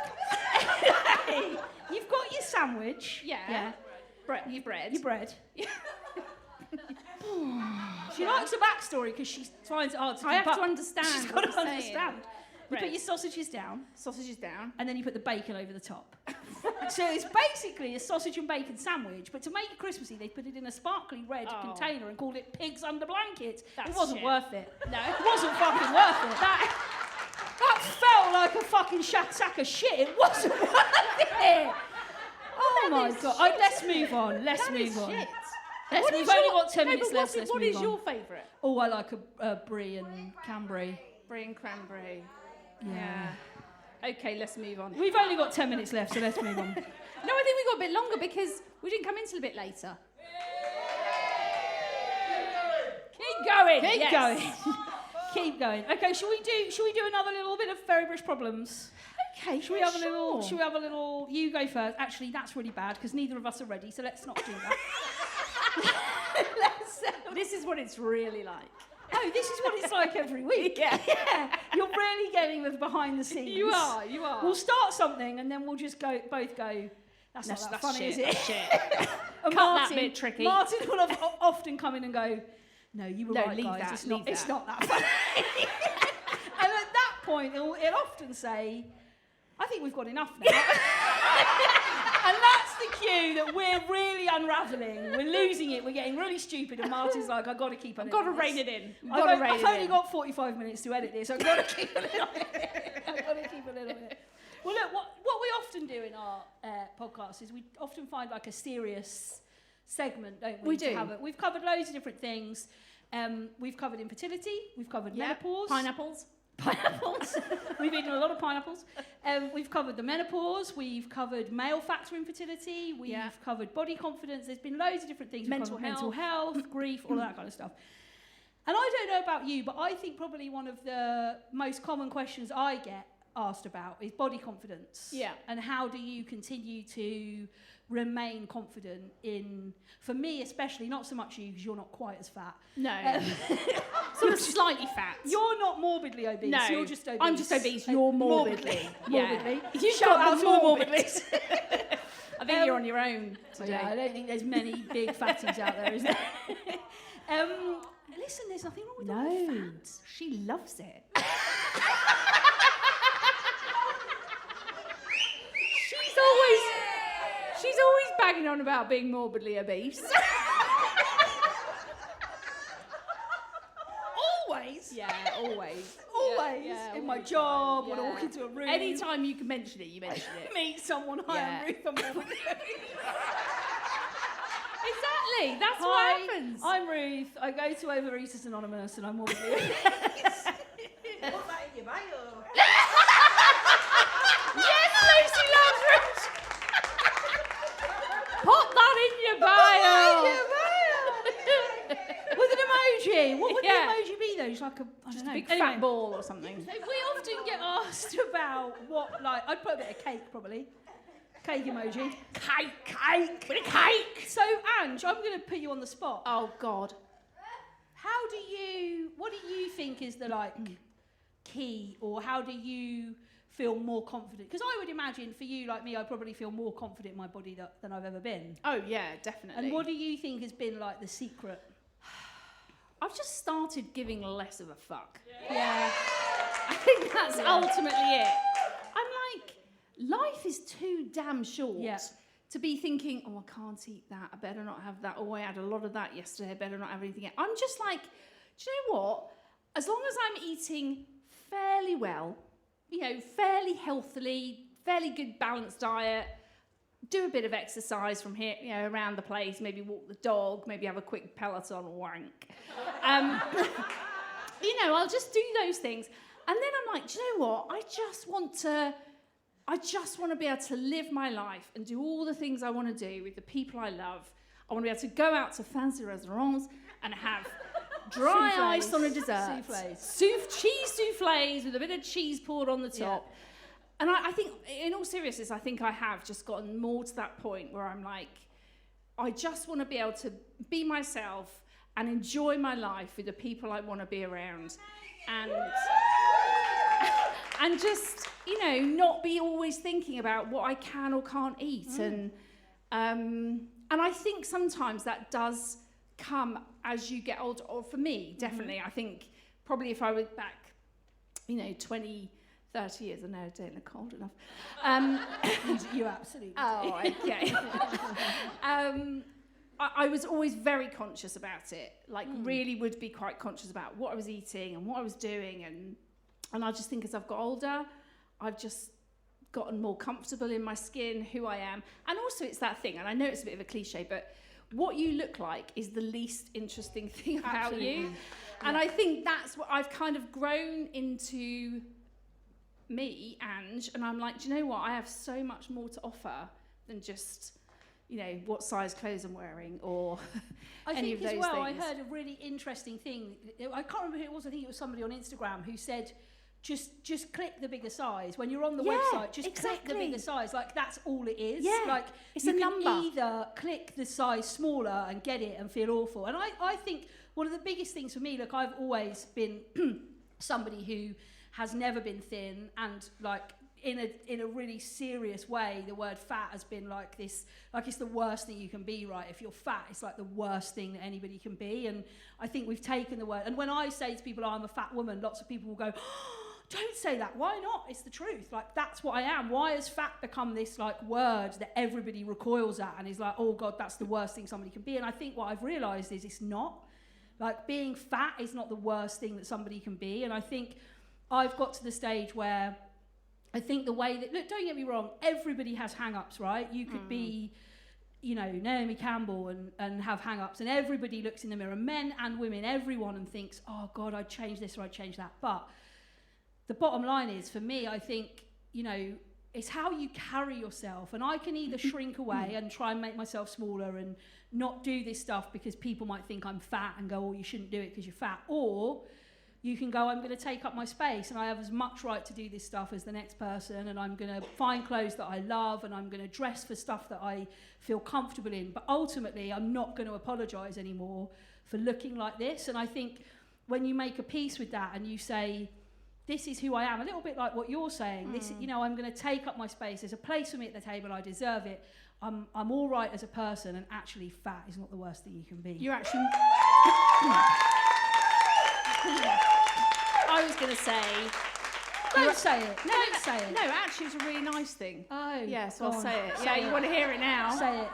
Anyway, you've got your sandwich. Yeah. Your bread. Your bread. She likes a backstory because she finds it hard to I keep have up. to understand She's got what to you're saying. understand. You Bread. put your sausages down, Sausages down. and then you put the bacon over the top. So it's basically a sausage and bacon sandwich, but to make it Christmassy, they put it in a sparkly red container and called it pigs under blankets. That's it wasn't shit. worth it. No. It wasn't fucking worth it. That felt like a fucking sack of shit. It wasn't worth it. Oh my is God. shit. Let's move on. Let's That move is on. shit. We've only got 10 minutes left. Let's What move is on. your favourite? Oh, I like a brie and Cambry. Brie and cranberry. Yeah. Okay, let's move on. We've only got 10 minutes left, so let's move on. No, I think we got a bit longer because we didn't come in till a bit later. Keep going. Keep Yes. going. Keep going. Okay, shall we do another little bit of Very British Problems? Okay, Should we have a little? You go first. Actually, that's really bad because neither of us are ready, so let's not do that. This is what it's really like. Oh, this is what it's like every week. Yeah. You're really getting the behind the scenes. You are. We'll start something and then we'll just both go. That's not that funny, is it? That's shit. And Cut Martin, that bit tricky. Martin will often come in and go, "No, you were No, right, leave guys. that, It's not. leave It's that." not that funny." And at that point, it'll often say, "I think we've got enough now." And that's the cue that we're really unravelling. We're losing it. We're getting really stupid. And Martin's like, "I've got to keep on. I've got to rein it in. I've only got 45 minutes to edit this. I've got to keep a little bit. I've got to keep a little bit. Well, look, what we often do in our podcast is we often find like a serious segment, don't we? We to do. have it. We've covered loads of different things. We've covered infertility. We've covered menopause. Pineapples. We've eaten a lot of pineapples. We've covered the menopause. We've covered male factor infertility. We've covered body confidence. There's been loads of different things. Mental health, grief, all of that kind of stuff. And I don't know about you, but I think probably one of the most common questions I get asked about is body confidence. Yeah. And how do you continue to remain confident in, for me especially, not so much you because you're not quite as fat. No. Sort of slightly fat. You're not morbidly obese. No. You're just obese. I'm just obese. You're morbidly. Morbidly. You've Shout got out the to all morbid. morbidly. I think you're on your own today. Yeah, I don't think there's many big fatties out there, is there? Listen, there's nothing wrong with the word fat. She loves it. She's always bagging on about being morbidly obese. Always. Yeah, always. Always. Yeah, in my always. job, when I Yeah. walk into a room. Anytime you can mention it, you mention it. Meet someone, hi, Yeah. I'm Ruth, I'm morbidly obese. Exactly, that's Hi, what happens. I'm Ruth, I go to Overeaters Anonymous and I'm morbidly obese. Put that in your bio. Yes, Lucy loves Ruth. Put that in your bio. With an emoji. What would Yeah. the emoji be though? Just like a, I don't know. Big Anyway, fat ball or something. We often get asked about what, like, I'd put a bit of cake probably. Cake emoji. Cake. Bit of cake. So, Ange, I'm going to put you on the spot. Oh, God. What do you think is the, like, key, or how do you feel more confident? Because I would imagine for you, like me, I probably feel more confident in my body than I've ever been. Oh, yeah, definitely. And what do you think has been, like, the secret? I've just started giving less of a fuck. Yeah. I think that's ultimately it. I'm like, life is too damn short to be thinking, oh, I can't eat that. I better not have that. Oh, I had a lot of that yesterday. I better not have anything else. I'm just like, do you know what? As long as I'm eating fairly well, you know, fairly healthily, fairly good balanced diet, do a bit of exercise from here, you know, around the place, maybe walk the dog, maybe have a quick Peloton wank. You know, I'll just do those things. And then I'm like, do you know what? I just want to be able to live my life and do all the things I want to do with the people I love. I want to be able to go out to fancy restaurants and have dry Soufflés. ice on a dessert. Soufflés. Cheese soufflés with a bit of cheese poured on the top. And I think, in all seriousness, I think I have just gotten more to that point where I'm like, I just want to be able to be myself and enjoy my life with the people I want to be around. And just, you know, not be always thinking about what I can or can't eat. And I think sometimes that does come as you get older, or for me, definitely. I think probably if I went back, you know, 20, 30 years, I know I don't look old enough. You absolutely do. Oh, okay. I was always very conscious about it, like really would be quite conscious about what I was eating and what I was doing. And I just think as I've got older, I've just gotten more comfortable in my skin, who I am. And also it's that thing, and I know it's a bit of a cliche, but what you look like is the least interesting thing about you. And I think that's what I've kind of grown into me, Ange, and I'm like, do you know what? I have so much more to offer than just, you know, what size clothes I'm wearing or any of those things. I heard a really interesting thing. I can't remember who it was. I think it was somebody on Instagram who said, just click the bigger size. When you're on the website, just click the bigger size. Like, that's all it is. Yeah, like, it's you a can number. either click the size smaller and get it and feel awful. And I think one of the biggest things for me, look, I've always been somebody who has never been thin, and like in a really serious way, the word fat has been like this, like it's the worst thing you can be, right? If you're fat, it's like the worst thing that anybody can be. And I think we've taken the word, and when I say to people, oh, I'm a fat woman, lots of people will go, oh, don't say that. Why not? It's the truth. Like, that's what I am. Why has fat become this like word that everybody recoils at and is like, oh God, that's the worst thing somebody can be? And I think what I've realised is it's not. Like, being fat is not the worst thing that somebody can be. And I think I've got to the stage where I think the way that, look, don't get me wrong, everybody has hang-ups, right? You could be, you know, Naomi Campbell and have hang-ups, and everybody looks in the mirror, men and women, everyone, and thinks, oh God, I'd change this or I'd change that. But the bottom line is, for me, I think, you know, it's how you carry yourself. And I can either shrink away and try and make myself smaller and not do this stuff because people might think I'm fat and go, oh, you shouldn't do it because you're fat. Or you can go, I'm going to take up my space and I have as much right to do this stuff as the next person, and I'm going to find clothes that I love, and I'm going to dress for stuff that I feel comfortable in. But ultimately, I'm not going to apologise anymore for looking like this. And I think when you make a peace with that and you say, this is who I am, a little bit like what you're saying, this, you know, I'm going to take up my space, there's a place for me at the table, I deserve it, I'm all right as a person, and actually fat is not the worst thing you can be. You're actually... I was going to say... Don't say it. No, don't say it. No, actually, it's a really nice thing. Oh, yes, I'll on. say it. Say Yeah, it. you want to hear it now? Say it.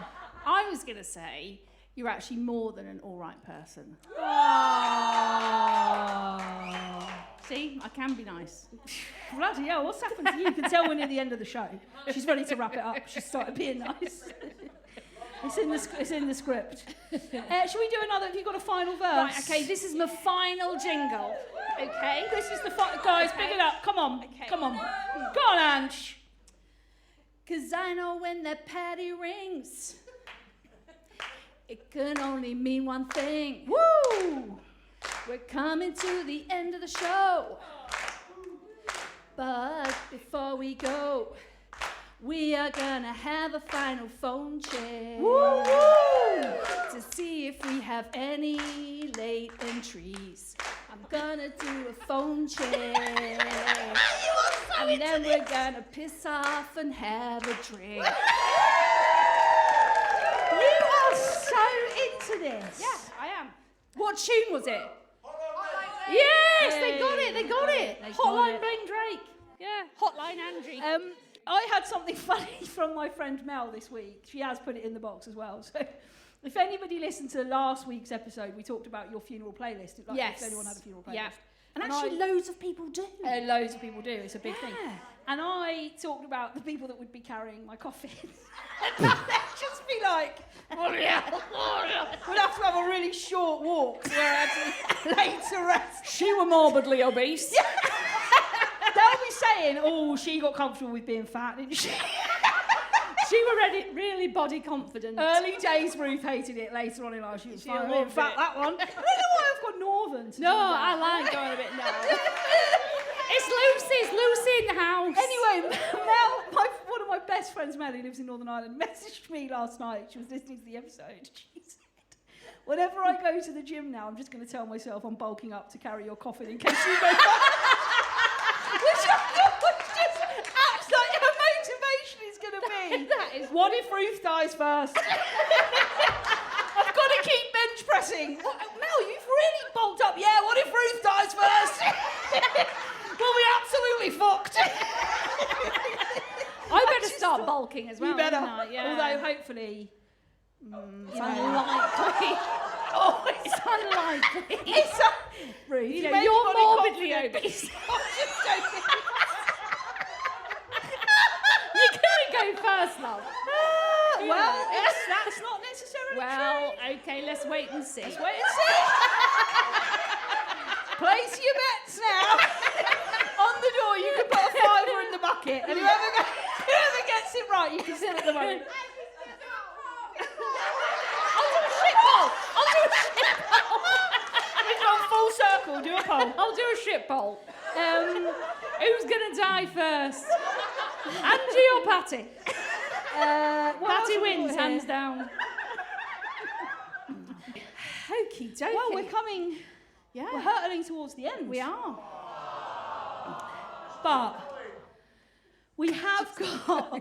I was going to say you're actually more than an all right person. Oh. See, I can be nice. Bloody hell, what's happened to you? You can tell we're near the end of the show. She's ready to wrap it up. She's started being nice. It's in the script. Shall we do another? Have you got a final verse? Right, okay, this is my final jingle. Okay? This is the guys, Okay. pick it up. Come on. Okay. Come on. Go on, Ange. 'Cause I know when that patty rings, it can only mean one thing. Woo! We're coming to the end of the show. But before we go, we are gonna have a final phone check. Woo! To see if we have any late entries. I'm gonna do a phone check. And then we're gonna piss off and have a drink. You are so into this. Yeah, I am. What tune was it? Yes, they got it. They got it. They got Hotline it. Bling Drake. Yeah, Hotline Angie. I had something funny from my friend Mel this week. She has put it in the box as well. So if anybody listened to last week's episode, we talked about your funeral playlist. Like, Yes. if anyone had a funeral playlist. Yeah. And And actually, loads of people do. Loads of people do. It's a big thing. Yeah. And I talked about the people that would be carrying my coffin. They'd just be like, we'll have to have a really short walk where I actually lay to rest. She were morbidly obese. They'll be saying, oh, she got comfortable with being fat, didn't she? She were really body confident. Early days, Ruth hated it. Later on in life, she was She fine. loved Fat, it. that one. I don't know why I've got than to do No, that. I like going a bit now. It's Lucy in the house. Anyway, Mel, one of my best friends, Mel, who lives in Northern Ireland, messaged me last night. She was listening to the episode. She said, whenever I go to the gym now, I'm just going to tell myself I'm bulking up to carry your coffin in case you go which I thought was just absolutely her motivation is going to be. That is what if Ruth dies first? I've got to keep bench pressing. Mel, you've really bulked up. Yeah, what if Ruth dies first? We'll be absolutely fucked. I better start bulking as well. You better. Yeah. Although hopefully, It's unlikely. Oh, It's unlikely. It's Ruth. You know, you're morbidly obese. You're going to go first, love. Well, that's not necessarily Well, true. okay, let's wait and see. Let's wait and see. Place your bets now. On the door, you can put a fiver in the bucket, and whoever gets it right, you can sit at the moment. I'll do a shit poll. We've gone full circle. Do a poll. I'll do a shit poll. Who's going to die first? Angie or Patty? Patty wins, hands down. Okie dokie. Well, we're coming. Yeah. We're hurtling towards the end. We are. But we have got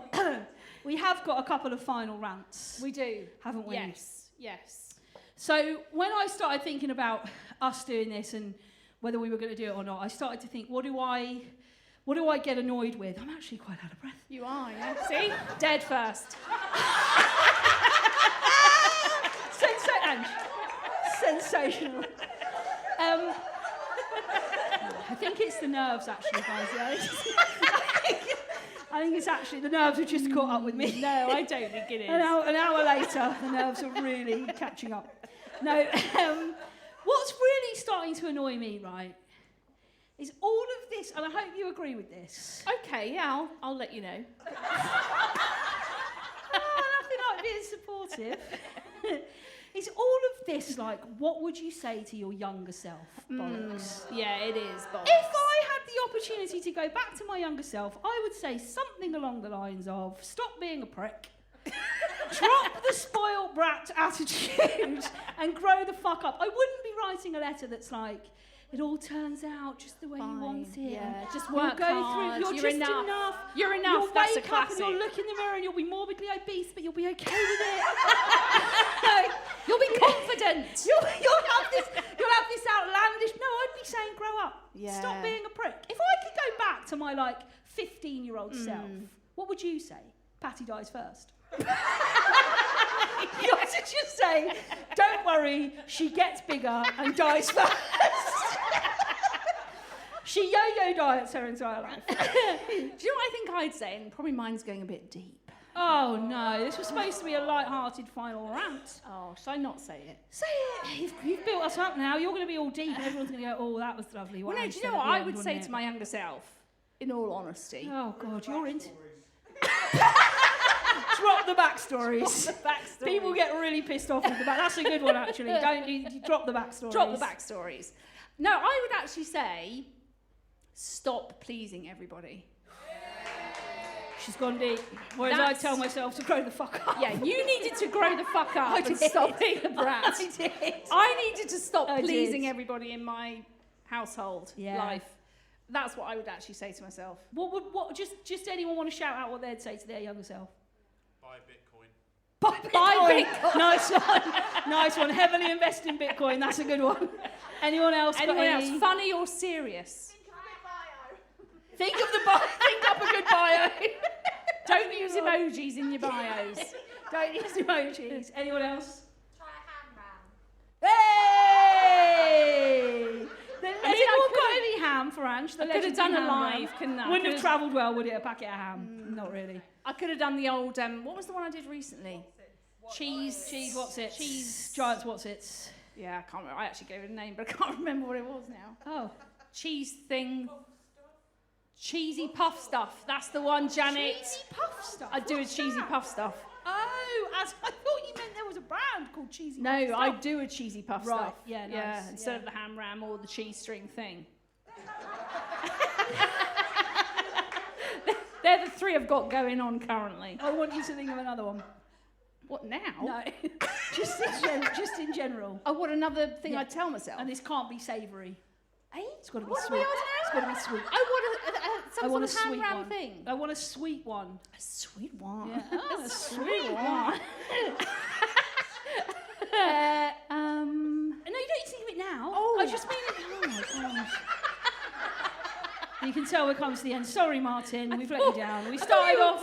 a couple of final rants. We do. Haven't we? Yes. So when I started thinking about us doing this and whether we were going to do it or not, I started to think, what do I get annoyed with? I'm actually quite out of breath. You are, yeah. See? Dead first. Sensational. I think it's the nerves, actually, guys. Yeah. I think it's actually the nerves have just caught up with me. No, I don't think it is. An hour later, the nerves are really catching up. No, what's really starting to annoy me, right, is all of this, and I hope you agree with this. Okay, yeah, I'll let you know. Nothing like being supportive. It's all of this, like, what would you say to your younger self, bollocks? Yeah, it is, bollocks. If I had the opportunity to go back to my younger self, I would say something along the lines of, stop being a prick, drop the spoiled brat attitude, and grow the fuck up. I wouldn't be writing a letter that's like, it all turns out just the way you want it. Yeah, just You'll work go hard. through. You're just enough. You're enough. You'll That's wake a classic. up and you'll look in the mirror and you'll be morbidly obese, but you'll be okay with it. You'll be confident. You'll have this outlandish. No, I'd be saying grow up. Yeah. Stop being a prick. If I could go back to my 15-year-old self, what would you say? Patty dies first. You ought to just say, don't worry, she gets bigger and dies first. She yo-yo diets her entire life. Do you know what I think I'd say? And probably mine's going a bit deep. Oh no, this was supposed to be a light-hearted final rant. Oh, should I not say it? Say it. You've built us up now. You're going to be all deep and everyone's going to go, oh, that was lovely. Well, no, do you know what I would say to my younger self? In all honesty. Oh God, you're into... Drop the backstories. Drop the backstories. People get really pissed off with the back. That's a good one, actually. Don't you drop the backstories. Drop the backstories. No, I would actually say, stop pleasing everybody. She's gone deep. Whereas I tell myself to grow the fuck up. Yeah, you needed to grow the fuck up and stop being a brat. I did. I needed to stop I pleasing did. everybody in my household life. That's what I would actually say to myself. What just anyone want to shout out what they'd say to their younger self? Buy Bitcoin. Nice one. Nice one. Heavily invest in Bitcoin. That's a good one. Anyone else? Anyone else? Funny or serious? Think of the bio. Think up a good bio. Don't use emojis in your bios. Don't use emojis. Anyone else? Try a ham Hey! Has anyone got any ham for Ange? I could have done a live, couldn't I? Wouldn't have travelled well, would it? A packet of ham? Not really. I could have done the old, what was the one I did recently? Cheese, what's it? Cheese. Giants, what's it? Yeah, I can't remember. I actually gave it a name, but I can't remember what it was now. Oh. Cheese thing. Cheesy puff stuff. That's the one, Janet. Cheesy puff stuff? I'd do a cheesy puff stuff. Oh, I thought you meant there was a brand called Cheesy No, Puff I Stuff. do a cheesy puff Right, stuff. yeah, nice, instead yeah. of the ham ram or the cheese string thing. They're the three I've got going on currently. I want you to think of another one. What now? No, just in general. Oh, what another thing Yeah. I'd tell myself? And this can't be savoury. It's got to be What are sweet. we on now? It's got to be sweet. I want some sort of ham sweet ram one. thing. I want a sweet one. A sweet one. Yeah. Oh, a sweet one. No, you don't need to think of it now. Oh. I just mean it. Oh my gosh. You can tell we're coming to the end. Sorry, Martin, we've let you down. We started off.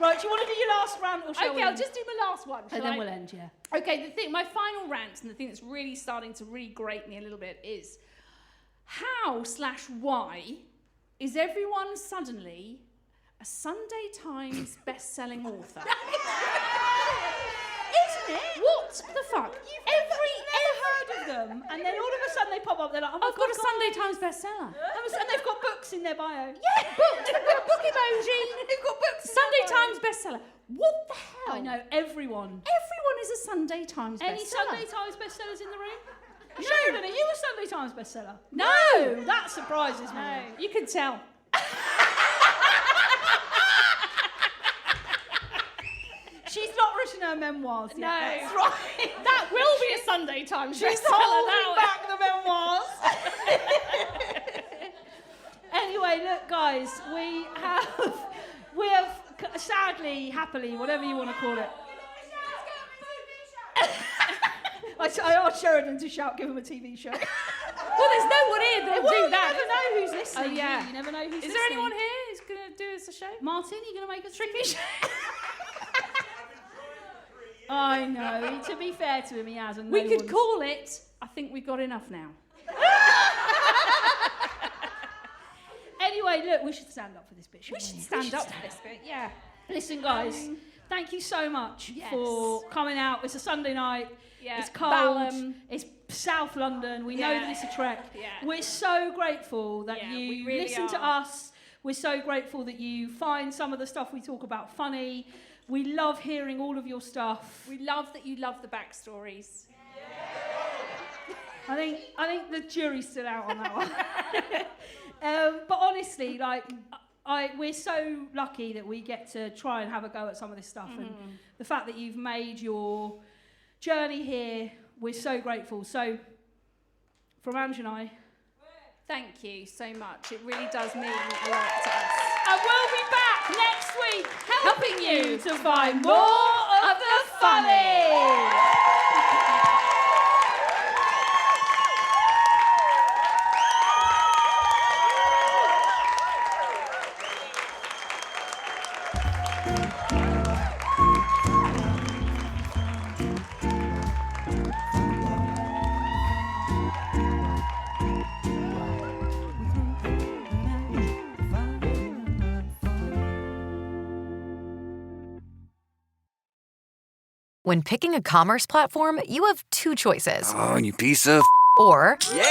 Right, do you want to do your last rant or shall we? Okay, I'll just do my last one. And then we'll end, yeah. Okay, my final rant, and the thing that's really starting to really grate me a little bit is how/why is everyone suddenly a Sunday Times best-selling author? Isn't it? What the fuck? Every heard of them, and then all of a sudden they pop up. They're like, "Oh my I've got God, a Sunday Times bestseller. and they've got books in their bio. Yeah, books. They've got a book emoji. They've got books. Sunday Times bestseller. What the hell? I know everyone. Everyone is a Sunday Times Any bestseller. Sunday Times bestsellers in the room? Sheridan, are you a Sunday Times bestseller? No. That surprises me. No, you can tell. She's not written her memoirs yet. No. That's right. That will be a Sunday Times She's bestseller. holding now. back the memoirs. Anyway, look, guys, we have sadly, happily, whatever you want to call it. I asked Sheridan to shout, give him a TV show. Well, there's no one here that'll do that. You never know who's listening. Oh, yeah. You never know who's listening. Is there anyone here who's going to do us a show? Martin, are you going to make us a tricky show? I know. To be fair to him, he hasn't. We could call it, I think we've got enough now. Anyway, look, we should stand up for this bit, shouldn't we? We should stand up for this bit, yeah. Listen, guys, thank you so much Yes. for coming out. It's a Sunday night. Yeah. It's cold. Balham. It's South London. We know Yeah. that it's a trek. Yeah. We're so grateful that Yeah, we you really listen to are. us. We're so grateful that you find some of the stuff we talk about funny. We love hearing all of your stuff. We love that you love the backstories. I think the jury's still out on that one. But honestly, we're so lucky that we get to try and have a go at some of this stuff, and the fact that you've made your journey here, we're so grateful. So, from Ange and I, Thank you so much. It really does mean a lot to us. and we'll be back next week helping you to find more of the funny. When picking a commerce platform, you have two choices. Oh, you piece of... Or... Yeah!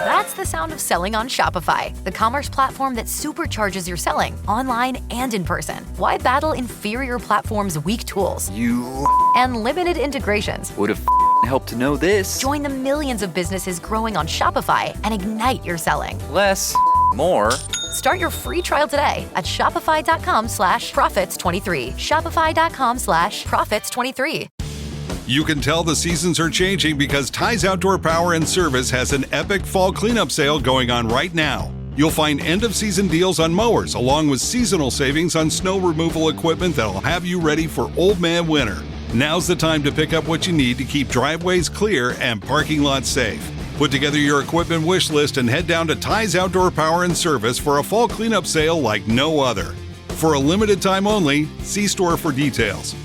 That's the sound of selling on Shopify, the commerce platform that supercharges your selling, online and in person. Why battle inferior platforms' weak tools You... and limited integrations? would have helped to know this. Join the millions of businesses growing on Shopify and ignite your selling. Less... more... Start your free trial today at shopify.com/profits23. Shopify.com/profits23. You can tell the seasons are changing because Ty's Outdoor Power and Service has an epic fall cleanup sale going on right now. You'll find end-of-season deals on mowers along with seasonal savings on snow removal equipment that'll have you ready for old man winter. Now's the time to pick up what you need to keep driveways clear and parking lots safe. Put together your equipment wish list and head down to Ty's Outdoor Power and Service for a fall cleanup sale like no other. For a limited time only, see store for details.